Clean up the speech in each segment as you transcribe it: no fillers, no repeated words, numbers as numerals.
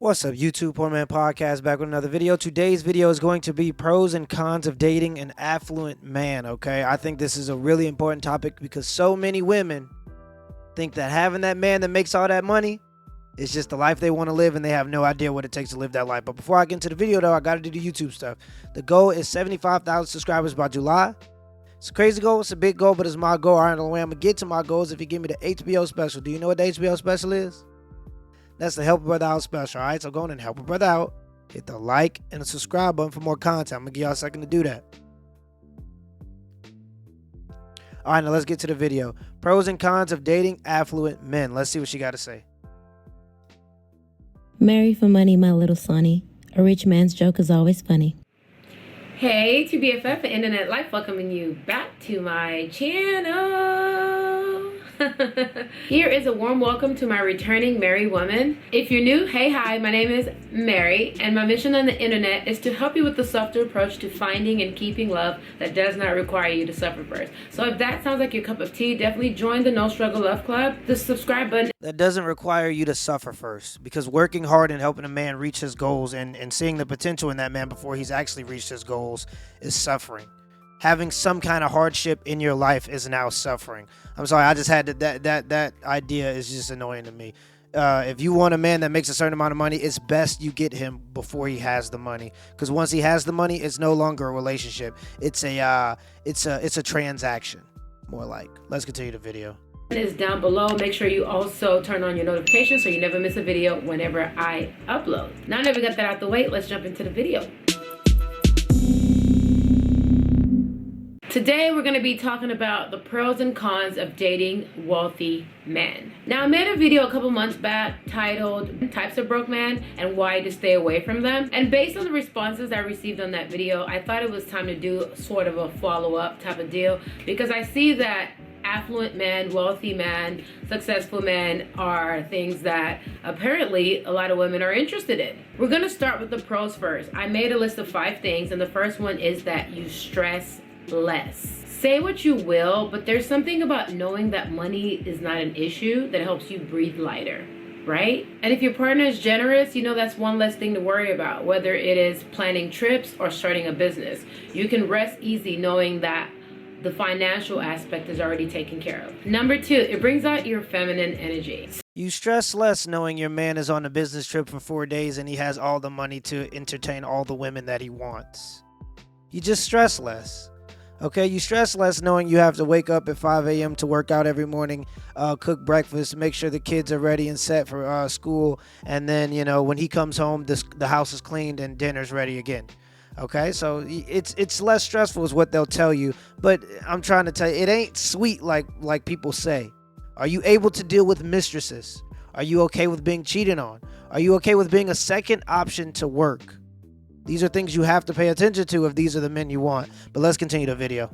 What's up, YouTube? Poor Man Podcast back with another video. Today's video is going to be pros and cons of dating an affluent man, okay? I think this is a really important topic because so many women think that having that man that makes all that money is just the life they want to live, and they have no idea what it takes to live that life. But before I get into the video, though, I got to do the YouTube stuff. The goal is 75,000 subscribers by July. It's a crazy goal. It's a big goal, but it's my goal. All right, the way I'm going to get to my goal is if you give me the HBO special. Do you know what the HBO special is? That's the Help a Brother Out special, all right? So go on and help a brother out. Hit the like and the subscribe button for more content. I'm going to give y'all a second to do that. All right, now let's get to the video. Pros and cons of dating affluent men. Let's see what she got to say. Marry for money, my little sonny. A rich man's joke is always funny. Hey, to BFF and Internet Life, welcoming you back to my channel. Here is a warm welcome to my returning married woman. If you're new, hey, hi, my name is Mary, and my mission on the internet is to help you with the softer approach to finding and keeping love that does not require you to suffer first. So if that sounds like your cup of tea, definitely join the No Struggle Love Club. The subscribe button. That doesn't require you to suffer first, because working hard and helping a man reach his goals and seeing the potential in that man before he's actually reached his goals is suffering. Having some kind of hardship in your life is now suffering. I'm sorry, I just had that idea is just annoying to me. If you want a man that makes a certain amount of money, it's best you get him before he has the money, because once he has the money, it's no longer a relationship. It's a transaction, more like. Let's continue the video. Is down below. Make sure you also turn on your notifications so you never miss a video whenever I upload. Now that we got that out the way, let's jump into the video. Today we're going to be talking about the pros and cons of dating wealthy men. Now, I made a video a couple months back titled Types of Broke Men and Why to Stay Away from Them. And based on the responses I received on that video, I thought it was time to do sort of a follow-up type of deal, because I see that affluent men, wealthy men, successful men are things that apparently a lot of women are interested in. We're going to start with the pros first. I made a list of 5 things, and the first one is that you stress less. Say what you will, but there's something about knowing that money is not an issue that helps you breathe lighter, right? And if your partner is generous, you know that's one less thing to worry about, whether it is planning trips or starting a business. You can rest easy knowing that the financial aspect is already taken care of. Number 2, it brings out your feminine energy. You stress less knowing your man is on a business trip for 4 days and he has all the money to entertain all the women that he wants. You just stress less. Okay, you stress less knowing you have to wake up at 5 a.m. to work out every morning, cook breakfast, make sure the kids are ready and set for school, and then, you know, when he comes home, the house is cleaned and dinner's ready again. Okay, so it's less stressful is what they'll tell you, but I'm trying to tell you, it ain't sweet like people say. Are you able to deal with mistresses? Are you okay with being cheated on? Are you okay with being a second option to work? These are things you have to pay attention to if these are the men you want. But let's continue the video.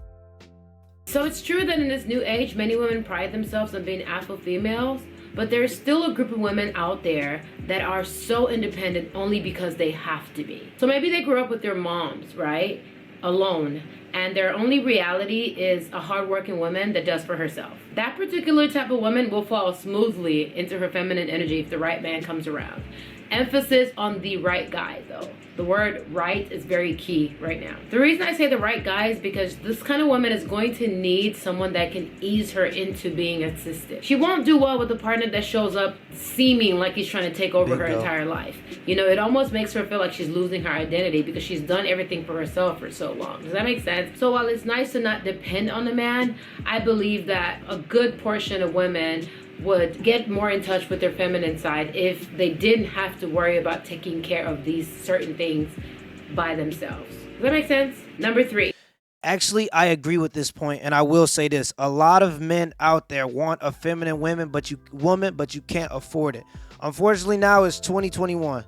So it's true that in this new age, many women pride themselves on being alpha females, but there's still a group of women out there that are so independent only because they have to be. So maybe they grew up with their moms, right? Alone. And their only reality is a hardworking woman that does for herself. That particular type of woman will fall smoothly into her feminine energy if the right man comes around. Emphasis on the right guy, though. The word right is very key right now. The reason I say the right guy is because this kind of woman is going to need someone that can ease her into being assisted. She won't do well with a partner that shows up seeming like he's trying to take over her entire life. You know, it almost makes her feel like she's losing her identity because she's done everything for herself for so long. Does that make sense? So while it's nice to not depend on a man, I believe that a good portion of women would get more in touch with their feminine side if they didn't have to worry about taking care of these certain things by themselves. Does that make sense? Number 3. Actually, I agree with this point, and I will say this. A lot of men out there want a feminine woman, but you can't afford it. Unfortunately, now it's 2021,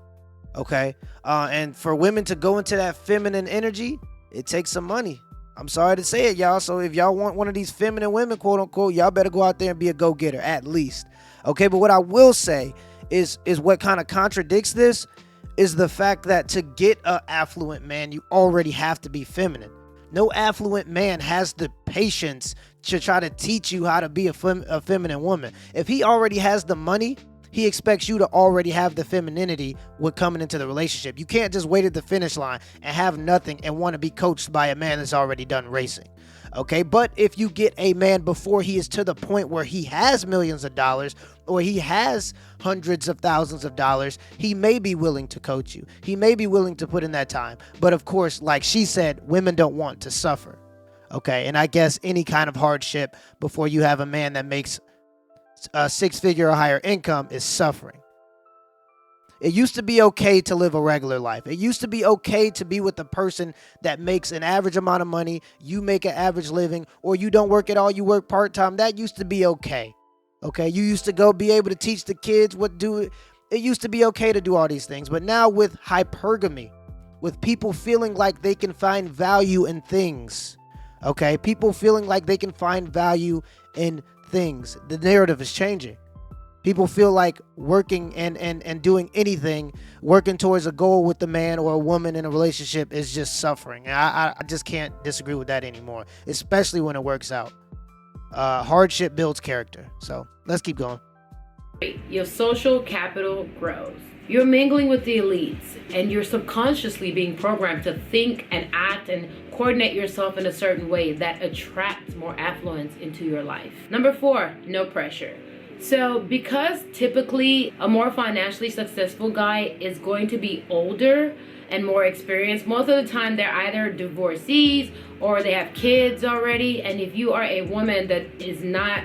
okay? And for women to go into that feminine energy, it takes some money. I'm sorry to say it, y'all. So if y'all want one of these feminine women, quote unquote, y'all better go out there and be a go-getter at least. Okay, but what I will say is what kind of contradicts this is the fact that to get an affluent man, you already have to be feminine. No affluent man has the patience to try to teach you how to be a feminine woman. If he already has the money, He expects you to already have the femininity with coming into the relationship. You can't just wait at the finish line and have nothing and want to be coached by a man that's already done racing. Okay, but if you get a man before he is to the point where he has millions of dollars or he has hundreds of thousands of dollars, he may be willing to coach you. He may be willing to put in that time. But of course, like she said, women don't want to suffer. Okay, and I guess any kind of hardship before you have a man that makes a 6-figure or higher income is suffering. It used to be okay to live a regular life. It used to be okay to be with a person that makes an average amount of money, you make an average living, or you don't work at all, you work part-time. That used to be okay. Okay, you used to go be able to teach the kids what to do. It used to be okay to do all these things. But now with hypergamy, with people feeling like they can find value in things, okay, people feeling like they can find value in things, the narrative is changing. People feel like working and doing anything, working towards a goal with the man or a woman in a relationship is just suffering. And I just can't disagree with that anymore, especially when it works out. Hardship builds character. So let's keep going. Your social capital grows. You're mingling with the elites and you're subconsciously being programmed to think and act and coordinate yourself in a certain way that attracts more affluence into your life. Number 4, no pressure. So because typically a more financially successful guy is going to be older and more experienced, most of the time they're either divorcees or they have kids already. And if you are a woman that is not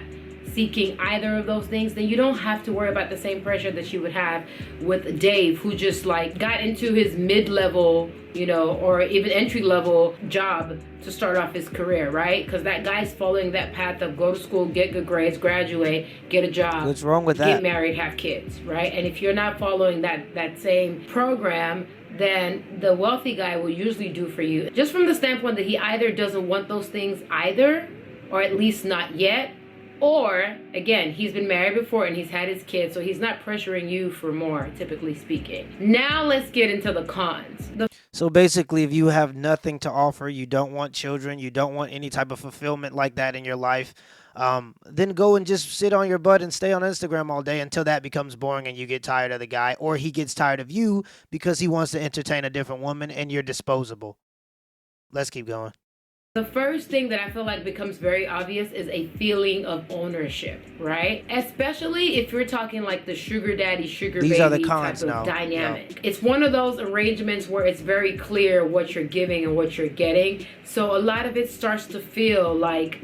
seeking either of those things, then you don't have to worry about the same pressure that you would have with Dave, who just like got into his mid-level, or even entry-level job to start off his career, right? Because that guy's following that path of go to school, get good grades, graduate, get a job. What's wrong with that? Get married, have kids, right? And if you're not following that same program, then the wealthy guy will usually do for you, just from the standpoint that he either doesn't want those things either, or at least not yet, or, again, he's been married before and he's had his kids, so he's not pressuring you for more, typically speaking. Now let's get into the cons. So basically, if you have nothing to offer, you don't want children, you don't want any type of fulfillment like that in your life, then go and just sit on your butt and stay on Instagram all day until that becomes boring and you get tired of the guy, or he gets tired of you because he wants to entertain a different woman and you're disposable. Let's keep going. The first thing that I feel like becomes very obvious is a feeling of ownership, right? Especially if you're talking like the sugar daddy, sugar These baby are the cons type of now. dynamic. No. It's one of those arrangements where it's very clear what you're giving and what you're getting. So a lot of it starts to feel like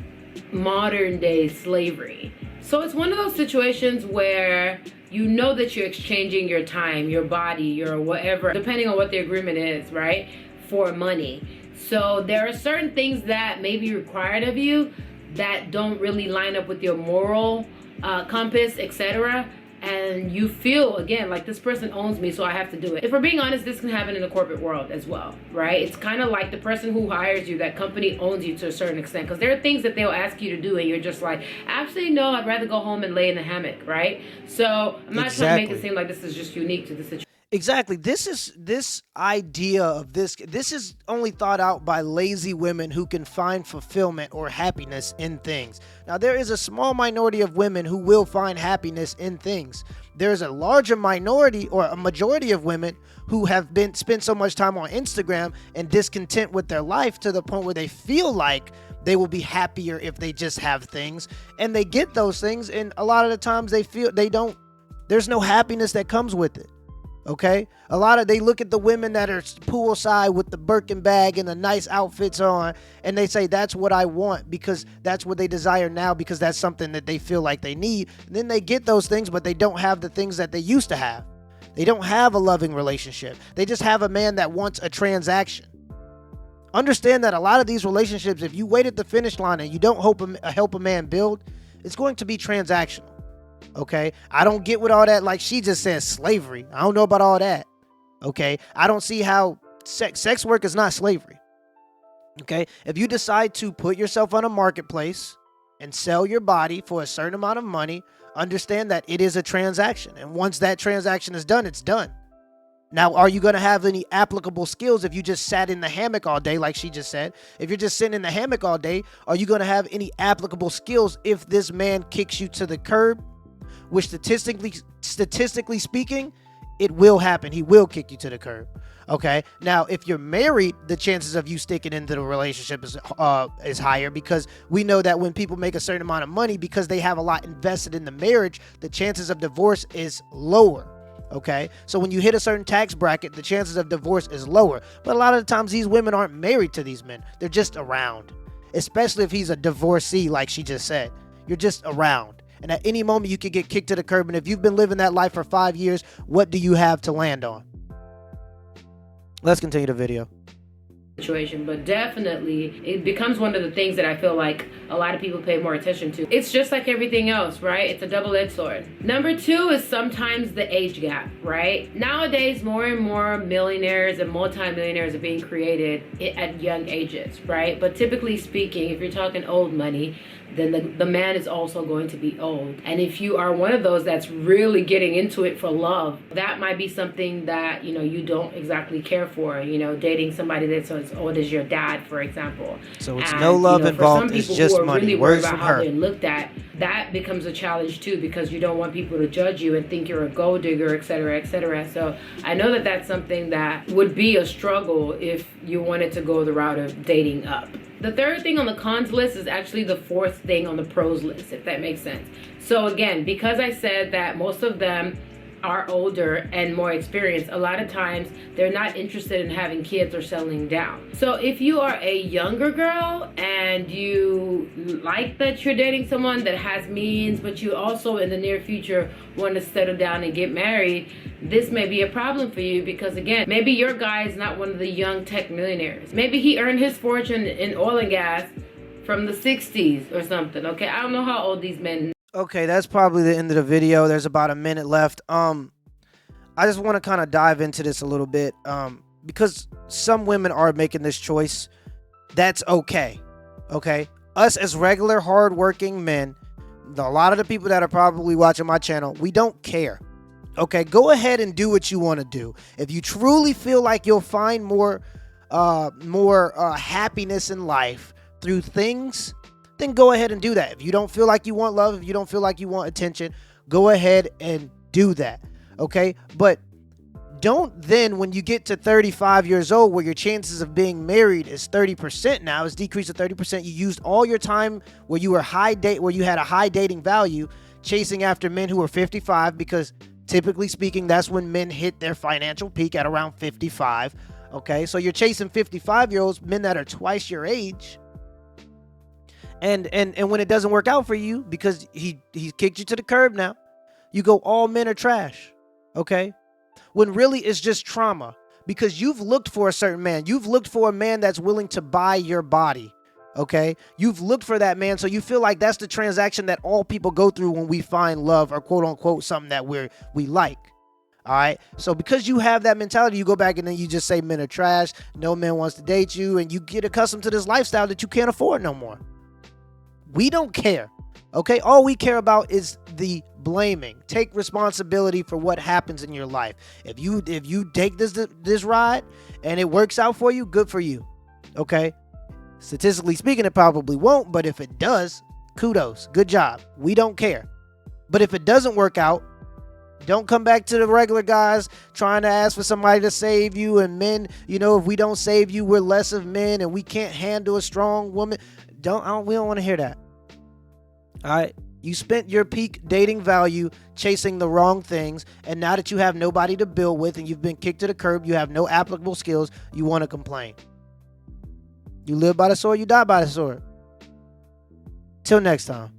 modern day slavery. So it's one of those situations where you know that you're exchanging your time, your body, your whatever, depending on what the agreement is, right? For money. So there are certain things that may be required of you that don't really line up with your moral compass, etc. And you feel, again, like this person owns me, so I have to do it. If we're being honest, this can happen in the corporate world as well, right? It's kind of like the person who hires you, that company owns you to a certain extent, because there are things that they'll ask you to do and you're just like, actually, no, I'd rather go home and lay in the hammock, right? So I'm not trying to make it seem like this is just unique to the situation. Exactly. This idea of this is only thought out by lazy women who can find fulfillment or happiness in things. Now, there is a small minority of women who will find happiness in things. There's a larger minority or a majority of women who have spent so much time on Instagram and discontent with their life to the point where they feel like they will be happier if they just have things, and they get those things, and a lot of the times there's no happiness that comes with it. Okay, they look at the women that are poolside with the Birkin bag and the nice outfits on, and they say that's what I want because that's what they desire now, because that's something that they feel like they need. And then they get those things, but they don't have the things that they used to have. They don't have a loving relationship. They just have a man that wants a transaction. Understand that a lot of these relationships, if you wait at the finish line and you don't help a man build, it's going to be transactional. Okay, I don't get with all that, like she just said, slavery. I don't know about all that. Okay, I don't see how sex work is not slavery. Okay, if you decide to put yourself on a marketplace and sell your body for a certain amount of money, understand that it is a transaction. And once that transaction is done, it's done. Now, are you going to have any applicable skills if you just sat in the hammock all day, like she just said? If you're just sitting in the hammock all day, are you going to have any applicable skills if this man kicks you to the curb? which statistically speaking, it will happen. He will kick you to the curb. Okay. Now, if you're married, the chances of you sticking into the relationship is higher, because we know that when people make a certain amount of money, because they have a lot invested in the marriage, the chances of divorce is lower. Okay. So when you hit a certain tax bracket, the chances of divorce is lower. But a lot of the times these women aren't married to these men. They're just around, especially if he's a divorcee, like she just said. You're just around. And at any moment you could get kicked to the curb. And if you've been living that life for 5 years, what do you have to land on? Let's continue the video. Situation, but definitely it becomes one of the things that I feel like a lot of people pay more attention to. It's just like everything else, right? It's a double-edged sword. Number 2 is sometimes the age gap, right? Nowadays, more and more millionaires and multimillionaires are being created at young ages, right? But typically speaking, if you're talking old money, then the man is also going to be old. And if you are one of those that's really getting into it for love, that might be something that, you don't exactly care for, dating somebody that's as old as your dad, for example. So it's no love involved, it's just money. Really Words about from how her. they're looked at, that becomes a challenge too, because you don't want people to judge you and think you're a gold digger, etc., etc. So I know that that's something that would be a struggle if you wanted to go the route of dating up. The third thing on the cons list is actually the fourth thing on the pros list, if that makes sense. So again, because I said that most of them are older and more experienced, a lot of times they're not interested in having kids or settling down. So if you are a younger girl and you like that you're dating someone that has means, but you also in the near future want to settle down and get married, this may be a problem for you, because again, maybe your guy is not one of the young tech millionaires. Maybe he earned his fortune in oil and gas from the 60s or something. Okay, I don't know how old these men. Okay, that's probably the end of the video. There's about a minute left. I just want to kind of dive into this a little bit, because some women are making this choice. That's okay. Okay, us as regular hardworking men, a lot of the people that are probably watching my channel, we don't care. Okay, go ahead and do what you want to do. If you truly feel like you'll find more happiness in life through things, then go ahead and do that. If you don't feel like you want love, if you don't feel like you want attention, go ahead and do that. Okay, but don't then, when you get to 35 years old, where your chances of being married is 30% now, it's decreased to 30%. You used all your time where you were where you had a high dating value, chasing after men who were 55, because typically speaking, that's when men hit their financial peak at around 55. Okay, so you're chasing 55-year-olds, men that are twice your age. And when it doesn't work out for you, because he kicked you to the curb now, you go, all men are trash. Okay, when really it's just trauma, because you've looked for a certain man. You've looked for a man that's willing to buy your body. Okay, you've looked for that man, so you feel like that's the transaction that all people go through when we find love, or quote unquote something that we like. All right, so because you have that mentality, you go back and then you just say men are trash, no man wants to date you, and you get accustomed to this lifestyle that you can't afford no more. We don't care. Okay, all we care about is the blaming. Take responsibility for what happens in your life. If you take this ride and it works out for you, good for you. Okay, statistically speaking, it probably won't, but if it does, kudos, good job. We don't care. But if it doesn't work out, don't come back to the regular guys trying to ask for somebody to save you. And men, if we don't save you, we're less of men and we can't handle a strong woman. We don't want to hear that. All right, you spent your peak dating value chasing the wrong things, and now that you have nobody to build with and you've been kicked to the curb, you have no applicable skills, you want to complain. You live by the sword, you die by the sword. Till next time.